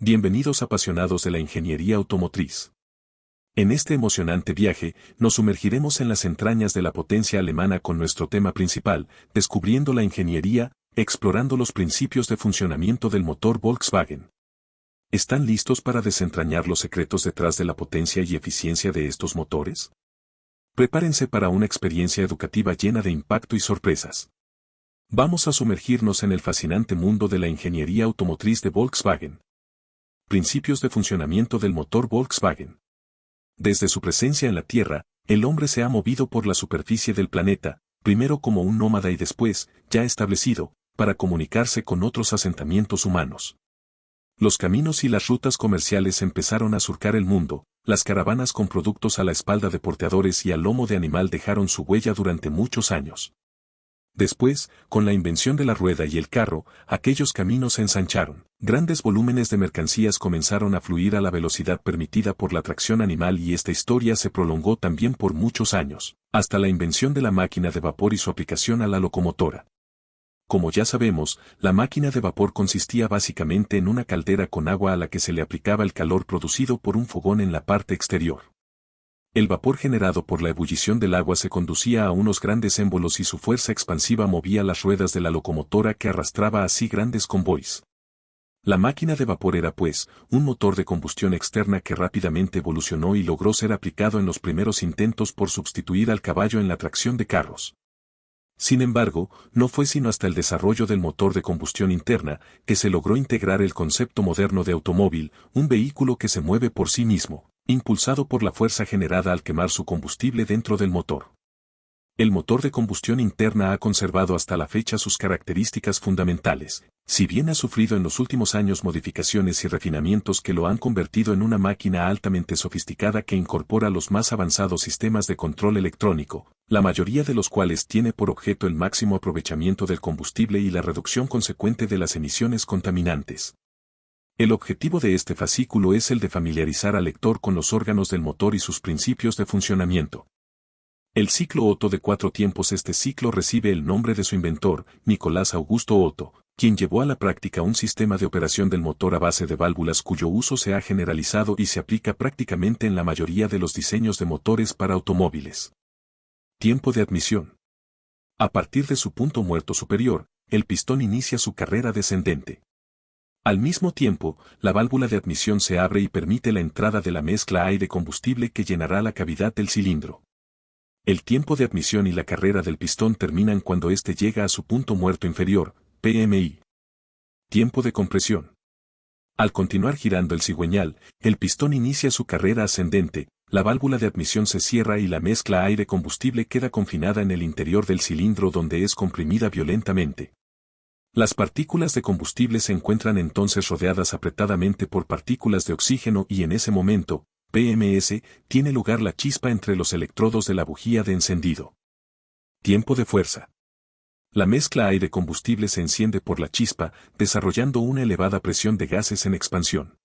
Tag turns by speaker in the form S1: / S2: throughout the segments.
S1: Bienvenidos apasionados de la ingeniería automotriz. En este emocionante viaje, nos sumergiremos en las entrañas de la potencia alemana con nuestro tema principal, descubriendo la ingeniería, explorando los principios de funcionamiento del motor Volkswagen. ¿Están listos para desentrañar los secretos detrás de la potencia y eficiencia de estos motores? Prepárense para una experiencia educativa llena de impacto y sorpresas. Vamos a sumergirnos en el fascinante mundo de la ingeniería automotriz de Volkswagen. Principios de funcionamiento del motor Volkswagen. Desde su presencia en la Tierra, el hombre se ha movido por la superficie del planeta, primero como un nómada y después, ya establecido, para comunicarse con otros asentamientos humanos. Los caminos y las rutas comerciales empezaron a surcar el mundo, las caravanas con productos a la espalda de porteadores y al lomo de animal dejaron su huella durante muchos años. Después, con la invención de la rueda y el carro, aquellos caminos se ensancharon. Grandes volúmenes de mercancías comenzaron a fluir a la velocidad permitida por la tracción animal y esta historia se prolongó también por muchos años, hasta la invención de la máquina de vapor y su aplicación a la locomotora. Como ya sabemos, la máquina de vapor consistía básicamente en una caldera con agua a la que se le aplicaba el calor producido por un fogón en la parte exterior. El vapor generado por la ebullición del agua se conducía a unos grandes émbolos y su fuerza expansiva movía las ruedas de la locomotora que arrastraba así grandes convoys. La máquina de vapor era pues, un motor de combustión externa que rápidamente evolucionó y logró ser aplicado en los primeros intentos por sustituir al caballo en la tracción de carros. Sin embargo, no fue sino hasta el desarrollo del motor de combustión interna que se logró integrar el concepto moderno de automóvil, un vehículo que se mueve por sí mismo, impulsado por la fuerza generada al quemar su combustible dentro del motor. El motor de combustión interna ha conservado hasta la fecha sus características fundamentales, si bien ha sufrido en los últimos años modificaciones y refinamientos que lo han convertido en una máquina altamente sofisticada que incorpora los más avanzados sistemas de control electrónico, la mayoría de los cuales tiene por objeto el máximo aprovechamiento del combustible y la reducción consecuente de las emisiones contaminantes. El objetivo de este fascículo es el de familiarizar al lector con los órganos del motor y sus principios de funcionamiento. El ciclo Otto de 4 tiempos. Este ciclo recibe el nombre de su inventor, Nicolás Augusto Otto, quien llevó a la práctica un sistema de operación del motor a base de válvulas cuyo uso se ha generalizado y se aplica prácticamente en la mayoría de los diseños de motores para automóviles. Tiempo de admisión. A partir de su punto muerto superior, el pistón inicia su carrera descendente. Al mismo tiempo, la válvula de admisión se abre y permite la entrada de la mezcla aire-combustible que llenará la cavidad del cilindro. El tiempo de admisión y la carrera del pistón terminan cuando éste llega a su punto muerto inferior, PMI. Tiempo de compresión. Al continuar girando el cigüeñal, el pistón inicia su carrera ascendente, la válvula de admisión se cierra y la mezcla aire-combustible queda confinada en el interior del cilindro donde es comprimida violentamente. Las partículas de combustible se encuentran entonces rodeadas apretadamente por partículas de oxígeno y en ese momento, PMS, tiene lugar la chispa entre los electrodos de la bujía de encendido. Tiempo de fuerza. La mezcla aire-combustible se enciende por la chispa, desarrollando una elevada presión de gases en expansión.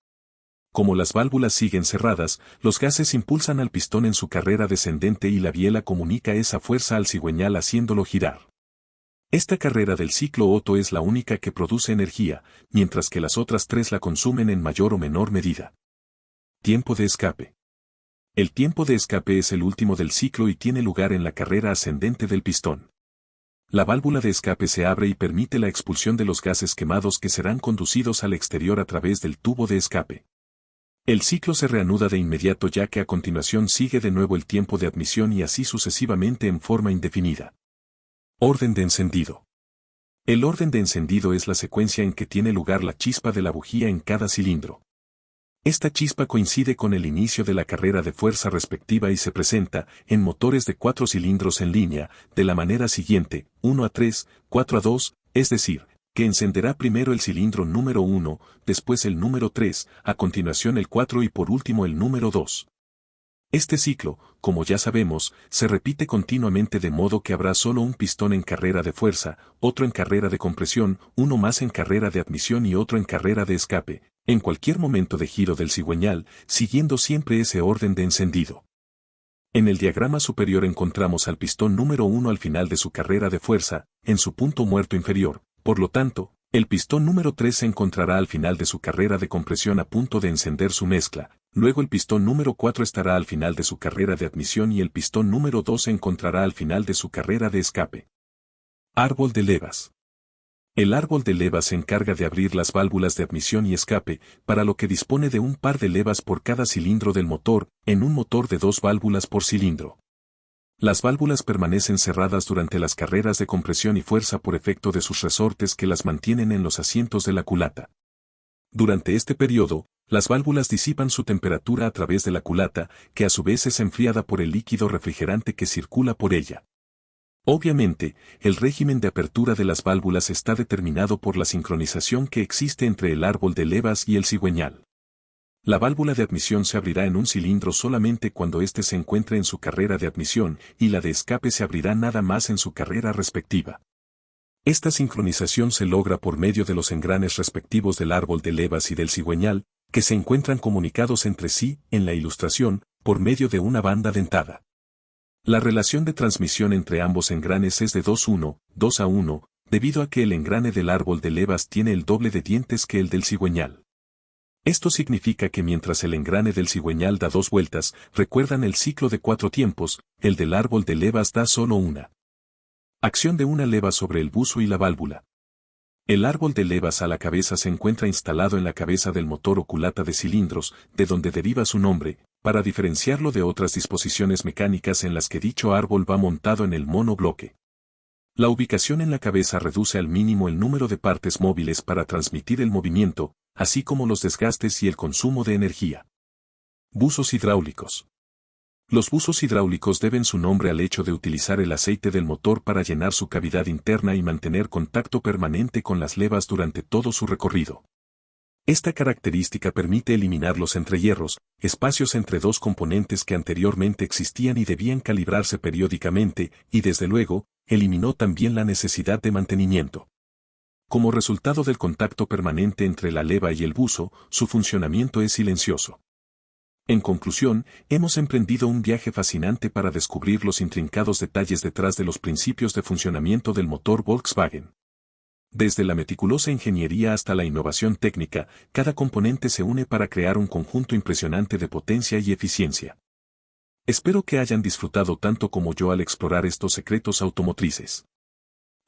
S1: Como las válvulas siguen cerradas, los gases impulsan al pistón en su carrera descendente y la biela comunica esa fuerza al cigüeñal haciéndolo girar. Esta carrera del ciclo Otto es la única que produce energía, mientras que las otras tres la consumen en mayor o menor medida. Tiempo de escape. El tiempo de escape es el último del ciclo y tiene lugar en la carrera ascendente del pistón. La válvula de escape se abre y permite la expulsión de los gases quemados que serán conducidos al exterior a través del tubo de escape. El ciclo se reanuda de inmediato ya que a continuación sigue de nuevo el tiempo de admisión y así sucesivamente en forma indefinida. Orden de encendido. El orden de encendido es la secuencia en que tiene lugar la chispa de la bujía en cada cilindro. Esta chispa coincide con el inicio de la carrera de fuerza respectiva y se presenta, en motores de 4 cilindros en línea, de la manera siguiente, 1 a 3, 4 a 2, es decir, que encenderá primero el cilindro número 1, después el número 3, a continuación el 4 y por último el número 2. Este ciclo, como ya sabemos, se repite continuamente de modo que habrá solo un pistón en carrera de fuerza, otro en carrera de compresión, uno más en carrera de admisión y otro en carrera de escape, en cualquier momento de giro del cigüeñal, siguiendo siempre ese orden de encendido. En el diagrama superior encontramos al pistón número 1 al final de su carrera de fuerza, en su punto muerto inferior, por lo tanto, El pistón número 3 se encontrará al final de su carrera de compresión a punto de encender su mezcla, luego el pistón número 4 estará al final de su carrera de admisión y el pistón número 2 se encontrará al final de su carrera de escape. Árbol de levas. El árbol de levas se encarga de abrir las válvulas de admisión y escape, para lo que dispone de un par de levas por cada cilindro del motor, en un motor de 2 válvulas por cilindro. Las válvulas permanecen cerradas durante las carreras de compresión y fuerza por efecto de sus resortes que las mantienen en los asientos de la culata. Durante este periodo, las válvulas disipan su temperatura a través de la culata, que a su vez es enfriada por el líquido refrigerante que circula por ella. Obviamente, el régimen de apertura de las válvulas está determinado por la sincronización que existe entre el árbol de levas y el cigüeñal. La válvula de admisión se abrirá en un cilindro solamente cuando éste se encuentre en su carrera de admisión y la de escape se abrirá nada más en su carrera respectiva. Esta sincronización se logra por medio de los engranes respectivos del árbol de levas y del cigüeñal, que se encuentran comunicados entre sí, en la ilustración, por medio de una banda dentada. La relación de transmisión entre ambos engranes es de 2:1, debido a que el engrane del árbol de levas tiene el doble de dientes que el del cigüeñal. Esto significa que mientras el engrane del cigüeñal da 2 vueltas, recuerdan el ciclo de 4 tiempos, el del árbol de levas da solo una. Acción de una leva sobre el buzo y la válvula. El árbol de levas a la cabeza se encuentra instalado en la cabeza del motor o culata de cilindros, de donde deriva su nombre, para diferenciarlo de otras disposiciones mecánicas en las que dicho árbol va montado en el monobloque. La ubicación en la cabeza reduce al mínimo el número de partes móviles para transmitir el movimiento, así como los desgastes y el consumo de energía. Buzos hidráulicos. Los buzos hidráulicos deben su nombre al hecho de utilizar el aceite del motor para llenar su cavidad interna y mantener contacto permanente con las levas durante todo su recorrido. Esta característica permite eliminar los entrehierros, espacios entre 2 componentes que anteriormente existían y debían calibrarse periódicamente, y desde luego, eliminó también la necesidad de mantenimiento. Como resultado del contacto permanente entre la leva y el buzo, su funcionamiento es silencioso. En conclusión, hemos emprendido un viaje fascinante para descubrir los intrincados detalles detrás de los principios de funcionamiento del motor Volkswagen. Desde la meticulosa ingeniería hasta la innovación técnica, cada componente se une para crear un conjunto impresionante de potencia y eficiencia. Espero que hayan disfrutado tanto como yo al explorar estos secretos automotrices.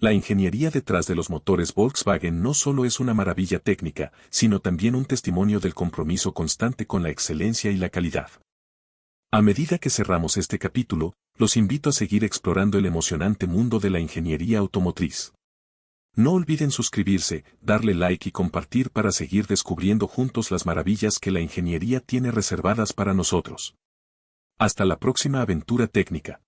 S1: La ingeniería detrás de los motores Volkswagen no solo es una maravilla técnica, sino también un testimonio del compromiso constante con la excelencia y la calidad. A medida que cerramos este capítulo, los invito a seguir explorando el emocionante mundo de la ingeniería automotriz. No olviden suscribirse, darle like y compartir para seguir descubriendo juntos las maravillas que la ingeniería tiene reservadas para nosotros. Hasta la próxima aventura técnica.